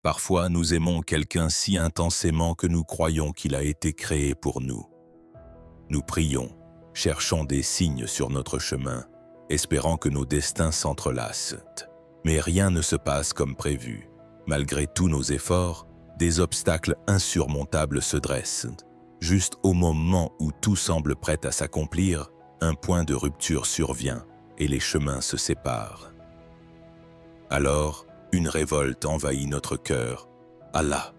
Parfois, nous aimons quelqu'un si intensément que nous croyons qu'il a été créé pour nous. Nous prions, cherchons des signes sur notre chemin, espérant que nos destins s'entrelacent. Mais rien ne se passe comme prévu. Malgré tous nos efforts, des obstacles insurmontables se dressent. Juste au moment où tout semble prêt à s'accomplir, un point de rupture survient et les chemins se séparent. Alors, une révolte envahit notre cœur. Allah,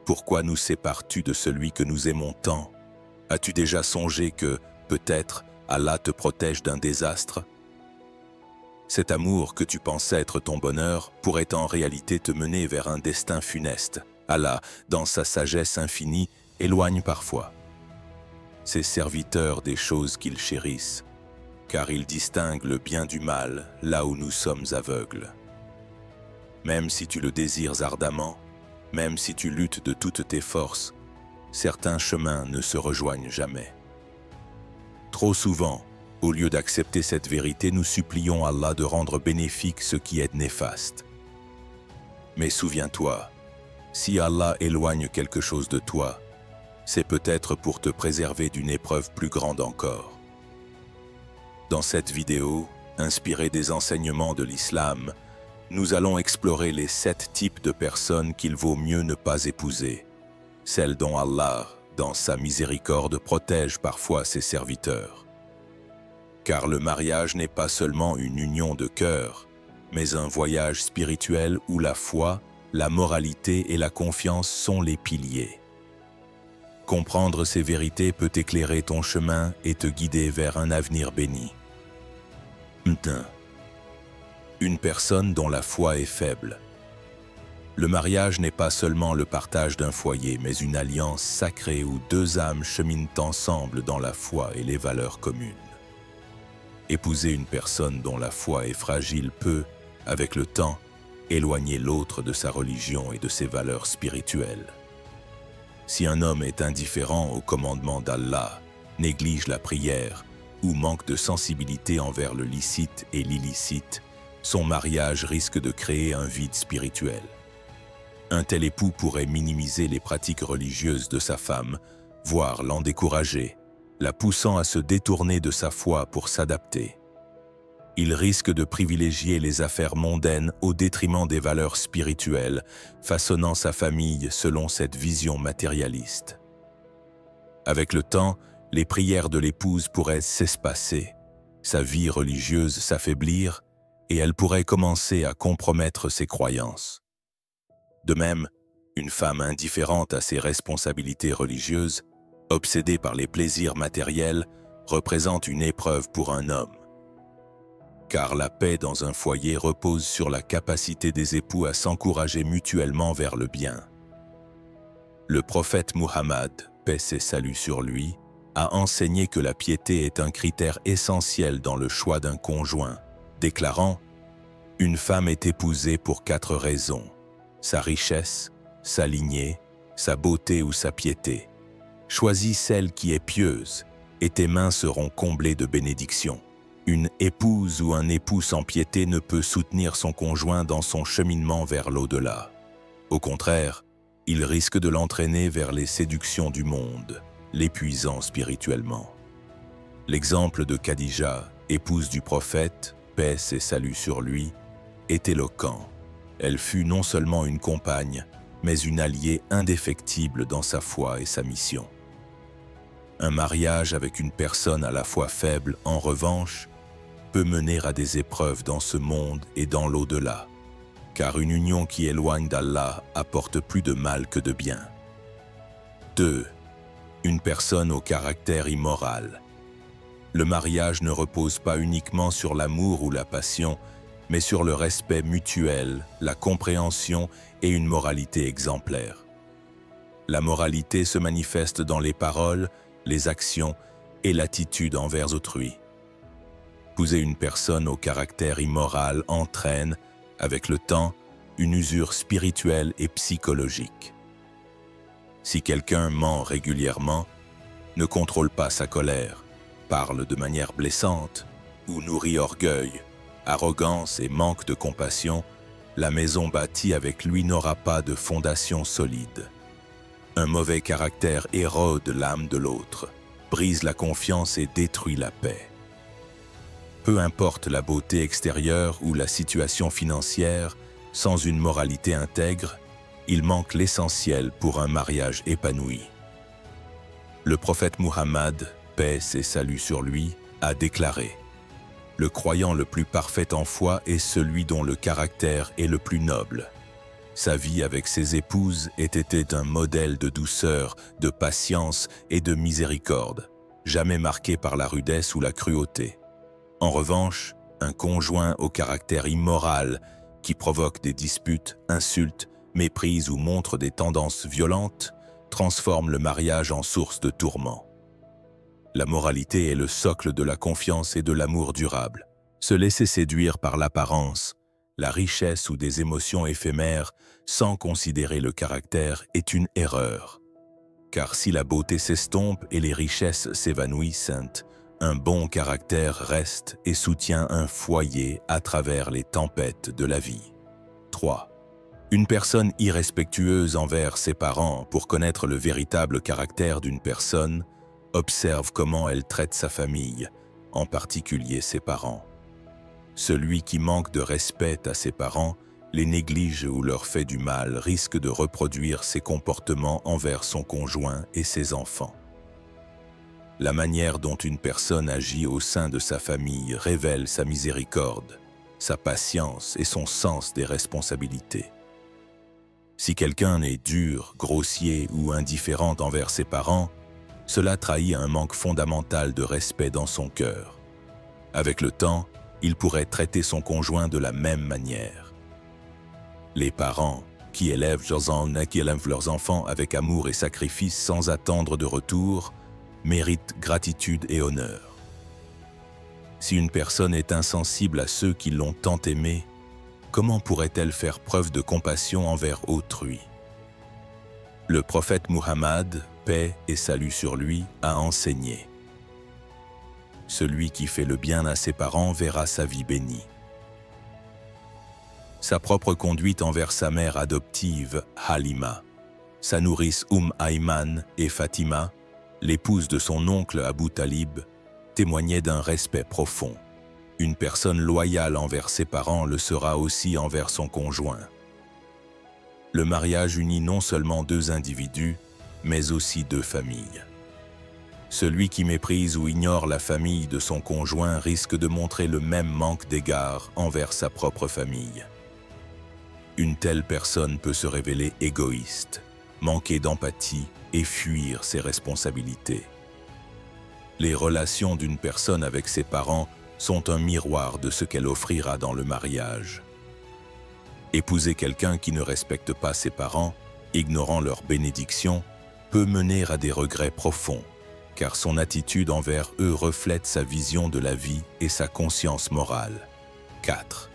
pourquoi nous sépares-tu de celui que nous aimons tant? As-tu déjà songé que, peut-être, Allah te protège d'un désastre? Cet amour que tu penses être ton bonheur pourrait en réalité te mener vers un destin funeste. Allah, dans sa sagesse infinie, éloigne parfois ses serviteurs des choses qu'ils chérissent, car il distingue le bien du mal là où nous sommes aveugles. Même si tu le désires ardemment, même si tu luttes de toutes tes forces, certains chemins ne se rejoignent jamais. Trop souvent, au lieu d'accepter cette vérité, nous supplions Allah de rendre bénéfique ce qui est néfaste. Mais souviens-toi, si Allah éloigne quelque chose de toi, c'est peut-être pour te préserver d'une épreuve plus grande encore. Dans cette vidéo, inspirée des enseignements de l'islam, nous allons explorer les 7 types de personnes qu'il vaut mieux ne pas épouser, celles dont Allah, dans sa miséricorde, protège parfois ses serviteurs. Car le mariage n'est pas seulement une union de cœur, mais un voyage spirituel où la foi, la moralité et la confiance sont les piliers. Comprendre ces vérités peut éclairer ton chemin et te guider vers un avenir béni. Une personne dont la foi est faible. Le mariage n'est pas seulement le partage d'un foyer, mais une alliance sacrée où 2 âmes cheminent ensemble dans la foi et les valeurs communes. Épouser une personne dont la foi est fragile peut, avec le temps, éloigner l'autre de sa religion et de ses valeurs spirituelles. Si un homme est indifférent au commandement d'Allah, néglige la prière ou manque de sensibilité envers le licite et l'illicite, son mariage risque de créer un vide spirituel. Un tel époux pourrait minimiser les pratiques religieuses de sa femme, voire l'en décourager, la poussant à se détourner de sa foi pour s'adapter. Il risque de privilégier les affaires mondaines au détriment des valeurs spirituelles, façonnant sa famille selon cette vision matérialiste. Avec le temps, les prières de l'épouse pourraient s'espacer, sa vie religieuse s'affaiblir, et elle pourrait commencer à compromettre ses croyances. De même, une femme indifférente à ses responsabilités religieuses, obsédée par les plaisirs matériels, représente une épreuve pour un homme. Car la paix dans un foyer repose sur la capacité des époux à s'encourager mutuellement vers le bien. Le prophète Muhammad, paix et salut sur lui, a enseigné que la piété est un critère essentiel dans le choix d'un conjoint, déclarant « Une femme est épousée pour 4 raisons, sa richesse, sa lignée, sa beauté ou sa piété. Choisis celle qui est pieuse, et tes mains seront comblées de bénédictions. » Une épouse ou un époux sans piété ne peut soutenir son conjoint dans son cheminement vers l'au-delà. Au contraire, il risque de l'entraîner vers les séductions du monde, l'épuisant spirituellement. L'exemple de Khadija, épouse du prophète, paix et salut sur lui, est éloquent. Elle fut non seulement une compagne, mais une alliée indéfectible dans sa foi et sa mission. Un mariage avec une personne à la fois faible, en revanche, peut mener à des épreuves dans ce monde et dans l'au-delà, car une union qui éloigne d'Allah apporte plus de mal que de bien. 2. Une personne au caractère immoral. Le mariage ne repose pas uniquement sur l'amour ou la passion, mais sur le respect mutuel, la compréhension et une moralité exemplaire. La moralité se manifeste dans les paroles, les actions et l'attitude envers autrui. Épouser une personne au caractère immoral entraîne, avec le temps, une usure spirituelle et psychologique. Si quelqu'un ment régulièrement, ne contrôle pas sa colère, parle de manière blessante ou nourrit orgueil, arrogance et manque de compassion, La maison bâtie avec lui n'aura pas de fondation solide. Un mauvais caractère érode l'âme de l'autre, brise la confiance et détruit la paix. Peu importe la beauté extérieure ou la situation financière, sans une moralité intègre, il manque l'essentiel pour un mariage épanoui. Le prophète Muhammad, paix et salut sur lui, a déclaré « Le croyant le plus parfait en foi est celui dont le caractère est le plus noble. Sa vie avec ses épouses était un modèle de douceur, de patience et de miséricorde, jamais marqué par la rudesse ou la cruauté. En revanche, un conjoint au caractère immoral qui provoque des disputes, insultes, méprise ou montre des tendances violentes transforme le mariage en source de tourments. La moralité est le socle de la confiance et de l'amour durable. Se laisser séduire par l'apparence, la richesse ou des émotions éphémères sans considérer le caractère est une erreur. Car si la beauté s'estompe et les richesses s'évanouissent, un bon caractère reste et soutient un foyer à travers les tempêtes de la vie. 3. Une personne irrespectueuse envers ses parents, pour connaître le véritable caractère d'une personne, observe comment elle traite sa famille, en particulier ses parents. Celui qui manque de respect à ses parents, les néglige ou leur fait du mal, risque de reproduire ses comportements envers son conjoint et ses enfants. La manière dont une personne agit au sein de sa famille révèle sa miséricorde, sa patience et son sens des responsabilités. Si quelqu'un est dur, grossier ou indifférent envers ses parents, cela trahit un manque fondamental de respect dans son cœur. Avec le temps, il pourrait traiter son conjoint de la même manière. Les parents, qui élèvent leurs enfants avec amour et sacrifice sans attendre de retour, méritent gratitude et honneur. Si une personne est insensible à ceux qui l'ont tant aimée, comment pourrait-elle faire preuve de compassion envers autrui? Le prophète Muhammad, paix et salut sur lui, a enseigné « Celui qui fait le bien à ses parents verra sa vie bénie. » Sa propre conduite envers sa mère adoptive, Halima, sa nourrice Ayman et Fatima, l'épouse de son oncle Abu Talib, témoignait d'un respect profond. Une personne loyale envers ses parents le sera aussi envers son conjoint. Le mariage unit non seulement deux individus, mais aussi deux familles. Celui qui méprise ou ignore la famille de son conjoint risque de montrer le même manque d'égard envers sa propre famille. Une telle personne peut se révéler égoïste, manquer d'empathie et fuir ses responsabilités. Les relations d'une personne avec ses parents sont un miroir de ce qu'elle offrira dans le mariage. Épouser quelqu'un qui ne respecte pas ses parents, ignorant leur bénédiction, peut mener à des regrets profonds, car son attitude envers eux reflète sa vision de la vie et sa conscience morale. 4.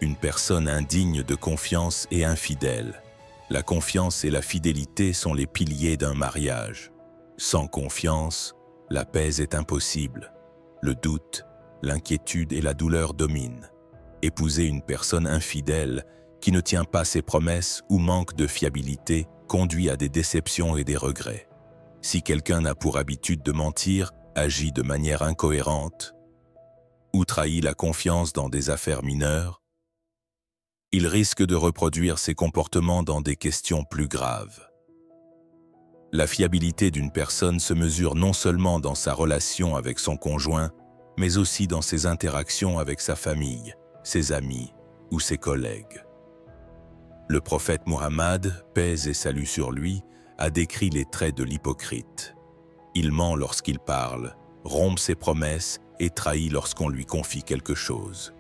Une personne indigne de confiance et infidèle. La confiance et la fidélité sont les piliers d'un mariage. Sans confiance, la paix est impossible. Le doute, l'inquiétude et la douleur dominent. Épouser une personne infidèle qui ne tient pas ses promesses ou manque de fiabilité conduit à des déceptions et des regrets. Si quelqu'un a pour habitude de mentir, agit de manière incohérente ou trahit la confiance dans des affaires mineures, il risque de reproduire ses comportements dans des questions plus graves. La fiabilité d'une personne se mesure non seulement dans sa relation avec son conjoint, mais aussi dans ses interactions avec sa famille, ses amis ou ses collègues. Le prophète Muhammad, paix et salut sur lui, a décrit les traits de l'hypocrite. Il ment lorsqu'il parle, rompt ses promesses et trahit lorsqu'on lui confie quelque chose.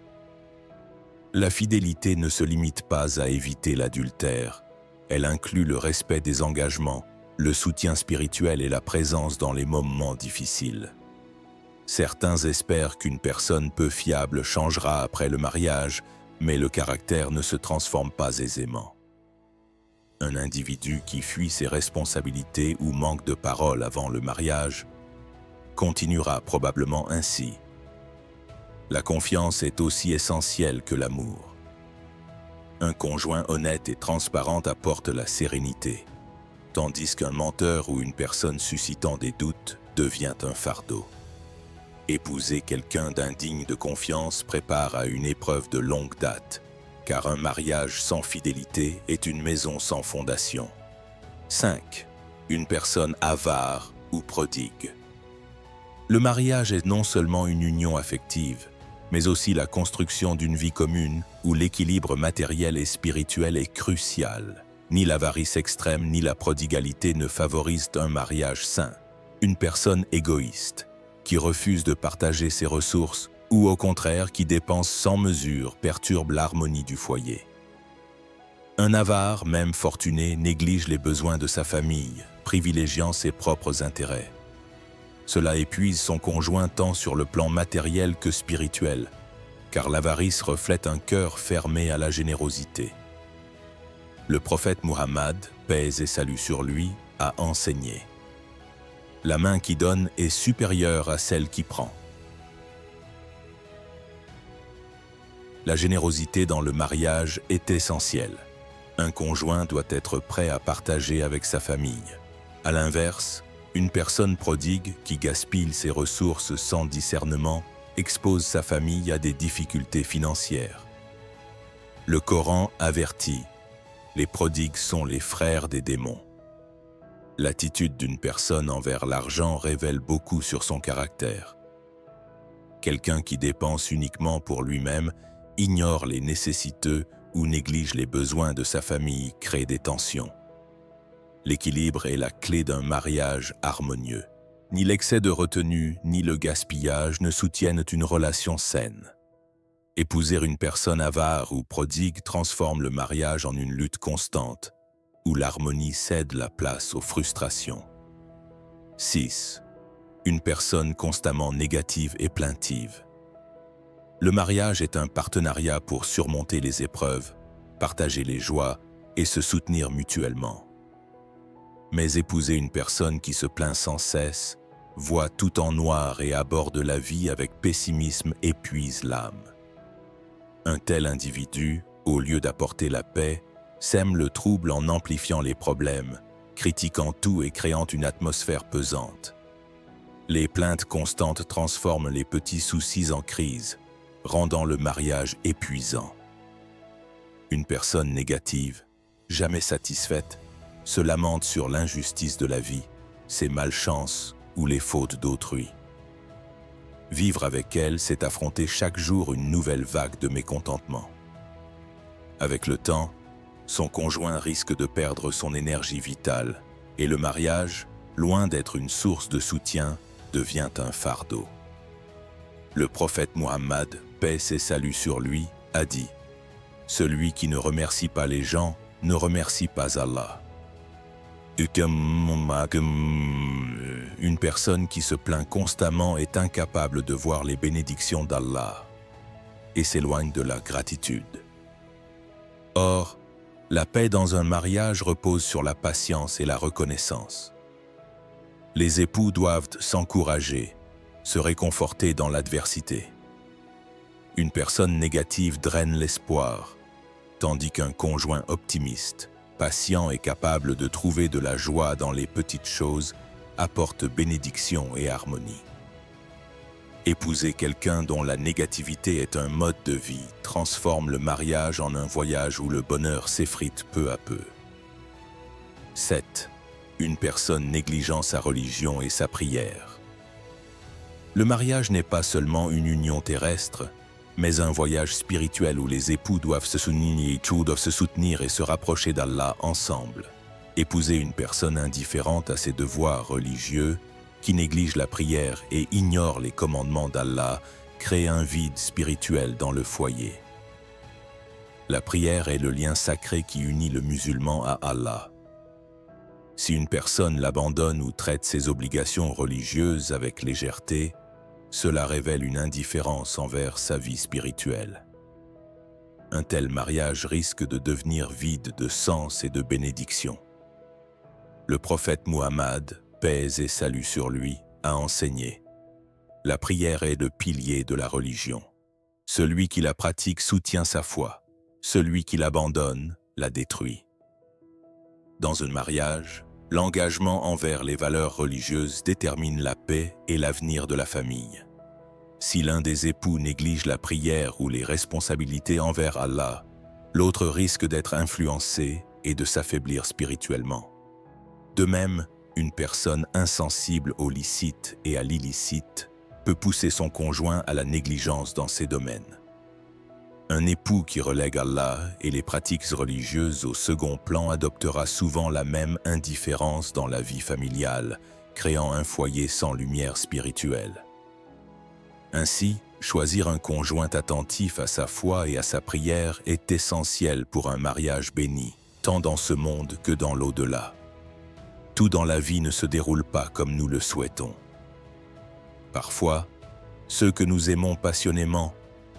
La fidélité ne se limite pas à éviter l'adultère. Elle inclut le respect des engagements, le soutien spirituel et la présence dans les moments difficiles. Certains espèrent qu'une personne peu fiable changera après le mariage, mais le caractère ne se transforme pas aisément. Un individu qui fuit ses responsabilités ou manque de parole avant le mariage continuera probablement ainsi. La confiance est aussi essentielle que l'amour. Un conjoint honnête et transparent apporte la sérénité, tandis qu'un menteur ou une personne suscitant des doutes devient un fardeau. Épouser quelqu'un d'indigne de confiance prépare à une épreuve de longue date, car un mariage sans fidélité est une maison sans fondation. 5. Une personne avare ou prodigue. Le mariage est non seulement une union affective, mais aussi la construction d'une vie commune où l'équilibre matériel et spirituel est crucial. Ni l'avarice extrême ni la prodigalité ne favorisent un mariage sain. Une personne égoïste, qui refuse de partager ses ressources ou au contraire qui dépense sans mesure perturbe l'harmonie du foyer. Un avare, même fortuné, néglige les besoins de sa famille, privilégiant ses propres intérêts. Cela épuise son conjoint tant sur le plan matériel que spirituel, car l'avarice reflète un cœur fermé à la générosité. Le prophète Muhammad, paix et salut sur lui, a enseigné: la main qui donne est supérieure à celle qui prend. La générosité dans le mariage est essentielle. Un conjoint doit être prêt à partager avec sa famille. À l'inverse, une personne prodigue qui gaspille ses ressources sans discernement expose sa famille à des difficultés financières. Le Coran avertit: les prodigues sont les frères des démons. L'attitude d'une personne envers l'argent révèle beaucoup sur son caractère. Quelqu'un qui dépense uniquement pour lui-même, ignore les nécessiteux ou néglige les besoins de sa famille crée des tensions. L'équilibre est la clé d'un mariage harmonieux. Ni l'excès de retenue, ni le gaspillage ne soutiennent une relation saine. Épouser une personne avare ou prodigue transforme le mariage en une lutte constante, où l'harmonie cède la place aux frustrations. 6. Une personne constamment négative et plaintive. Le mariage est un partenariat pour surmonter les épreuves, partager les joies et se soutenir mutuellement. Mais épouser une personne qui se plaint sans cesse, voit tout en noir et aborde la vie avec pessimisme épuise l'âme. Un tel individu, au lieu d'apporter la paix, sème le trouble en amplifiant les problèmes, critiquant tout et créant une atmosphère pesante. Les plaintes constantes transforment les petits soucis en crise, rendant le mariage épuisant. Une personne négative, jamais satisfaite, se lamente sur l'injustice de la vie, ses malchances ou les fautes d'autrui. Vivre avec elle, c'est affronter chaque jour une nouvelle vague de mécontentement. Avec le temps, son conjoint risque de perdre son énergie vitale et le mariage, loin d'être une source de soutien, devient un fardeau. Le prophète Muhammad, paix et salut sur lui, a dit: celui qui ne remercie pas les gens ne remercie pas Allah. Une personne qui se plaint constamment est incapable de voir les bénédictions d'Allah et s'éloigne de la gratitude. Or, la paix dans un mariage repose sur la patience et la reconnaissance. Les époux doivent s'encourager, se réconforter dans l'adversité. Une personne négative draine l'espoir, tandis qu'un conjoint optimiste, patient et capable de trouver de la joie dans les petites choses, apporte bénédiction et harmonie. Épouser quelqu'un dont la négativité est un mode de vie transforme le mariage en un voyage où le bonheur s'effrite peu à peu. 7. Une personne négligeant sa religion et sa prière. Le mariage n'est pas seulement une union terrestre, mais un voyage spirituel où les époux doivent se soutenir et se rapprocher d'Allah ensemble. Épouser une personne indifférente à ses devoirs religieux, qui néglige la prière et ignore les commandements d'Allah, crée un vide spirituel dans le foyer. La prière est le lien sacré qui unit le musulman à Allah. Si une personne l'abandonne ou traite ses obligations religieuses avec légèreté, cela révèle une indifférence envers sa vie spirituelle. Un tel mariage risque de devenir vide de sens et de bénédiction. Le prophète Muhammad, paix et salut sur lui, a enseigné: la prière est le pilier de la religion. Celui qui la pratique soutient sa foi. celui qui l'abandonne la détruit. Dans un mariage, l'engagement envers les valeurs religieuses détermine la paix et l'avenir de la famille. Si l'un des époux néglige la prière ou les responsabilités envers Allah, l'autre risque d'être influencé et de s'affaiblir spirituellement. De même, une personne insensible au licite et à l'illicite peut pousser son conjoint à la négligence dans ces domaines. Un époux qui relègue Allah et les pratiques religieuses au second plan adoptera souvent la même indifférence dans la vie familiale, créant un foyer sans lumière spirituelle. Ainsi, choisir un conjoint attentif à sa foi et à sa prière est essentiel pour un mariage béni, tant dans ce monde que dans l'au-delà. Tout dans la vie ne se déroule pas comme nous le souhaitons. Parfois, ceux que nous aimons passionnément,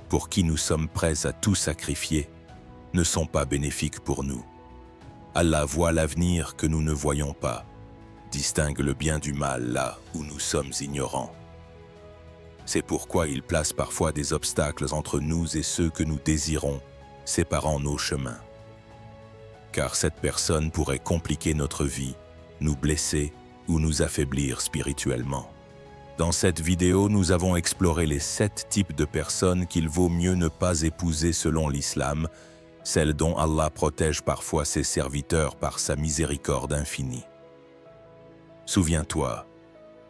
pour qui nous sommes prêts à tout sacrifier, ne sont pas bénéfiques pour nous. Allah voit l'avenir que nous ne voyons pas, distingue le bien du mal là où nous sommes ignorants. C'est pourquoi il place parfois des obstacles entre nous et ceux que nous désirons, séparant nos chemins. Car cette personne pourrait compliquer notre vie, nous blesser ou nous affaiblir spirituellement. Dans cette vidéo, nous avons exploré les 7 types de personnes qu'il vaut mieux ne pas épouser selon l'islam, celles dont Allah protège parfois ses serviteurs par sa miséricorde infinie. Souviens-toi,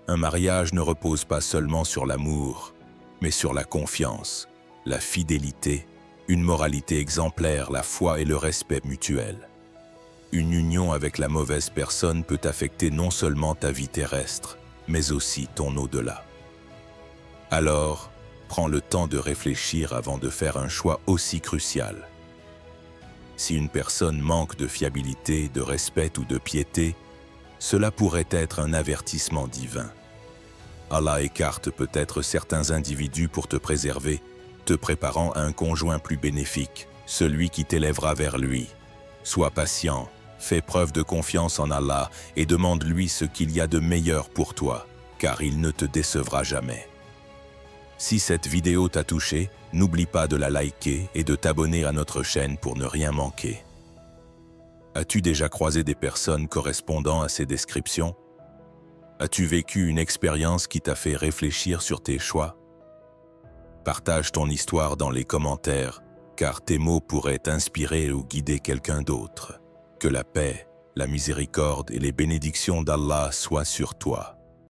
un mariage ne repose pas seulement sur l'amour, mais sur la confiance, la fidélité, une moralité exemplaire, la foi et le respect mutuel. Une union avec la mauvaise personne peut affecter non seulement ta vie terrestre, mais aussi ton au-delà. Alors, prends le temps de réfléchir avant de faire un choix aussi crucial. Si une personne manque de fiabilité, de respect ou de piété, cela pourrait être un avertissement divin. Allah écarte peut-être certains individus pour te préserver, te préparant à un conjoint plus bénéfique, celui qui t'élèvera vers lui. Sois patient, fais preuve de confiance en Allah et demande-lui ce qu'il y a de meilleur pour toi, car il ne te décevra jamais. Si cette vidéo t'a touché, n'oublie pas de la liker et de t'abonner à notre chaîne pour ne rien manquer. As-tu déjà croisé des personnes correspondant à ces descriptions? As-tu vécu une expérience qui t'a fait réfléchir sur tes choix? Partage ton histoire dans les commentaires, car tes mots pourraient inspirer ou guider quelqu'un d'autre. Que la paix, la miséricorde et les bénédictions d'Allah soient sur toi.